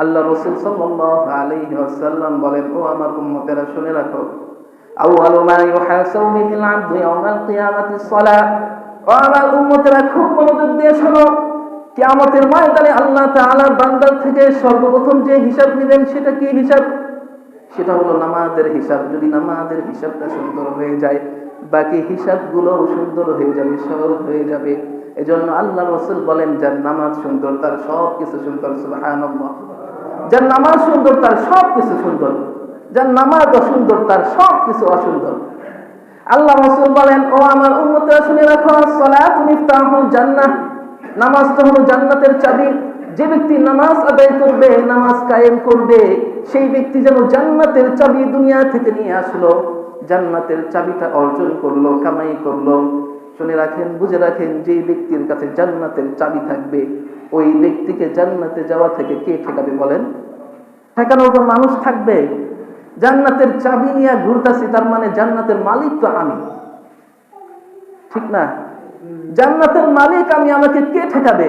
আল্লাহ রাসূল সাল্লাল্লাহু আলাইহি ওয়াসাল্লাম বলেন, ও আমার উম্মতেরা শুনে রাখো, আউয়ালু মা ইউহাসাবু বিহিল আবদু ইয়াউমাল কিয়ামাতিস সালাহ। ও আমার উম্মতেরা খুব মনোযোগ দিয়ে শোনো, কিয়ামতের ময়দানে আল্লাহ তাআলা বান্দার থেকে সর্বপ্রথম যে হিসাব নেবেন সেটা কি হিসাব? সেটা হলো নামাজের হিসাব। যদি নামাজের হিসাবটা সুন্দর হয়ে যায়, বাকি হিসাবগুলো সুন্দর হয়ে যাবে, সহজ হয়ে যাবে। এজন্য আল্লাহ রাসূল বলেন, যার নামাজ সুন্দর তার সব কিছু সুন্দর। সুবহানাল্লাহ। যার নামাজ সুন্দর তার সব কিছু সুন্দর, যার নামাজ অসুন্দর তার সব কিছু অসুন্দর। আল্লাহ রাসূল বলেন, ও আমার উম্মতরা শুনে রাখো, সালাতু মিফতাহুল জান্নাহ। নামাজটা হলো জান্নাতের চাবি। যে ব্যক্তি নামাজ আদায় করবে, নামাজ কায়েম করবে, সেই ব্যক্তি যেন জান্নাতের চাবি দুনিয়া থেকে নিয়ে আসলো, জান্নাতের চাবিটা অর্জন করলো, কামাই করলো। শুনে রাখেন, বুঝে রাখেন, যে ব্যক্তির কাছে জান্নাতের চাবি থাকবে, ওই ব্যক্তিকে জান্নাতে যাওয়া থেকে কে ঠেকাবে বলেন? ঠেকানোর কোনো মানুষ থাকবে? জান্নাতের চাবি নিয়ে ঘুরতাছি, তার মানে জান্নাতের মালিক তো আমি, ঠিক না? জান্নাতের মালিক আমি, আমাকে কে ঠেকাবে?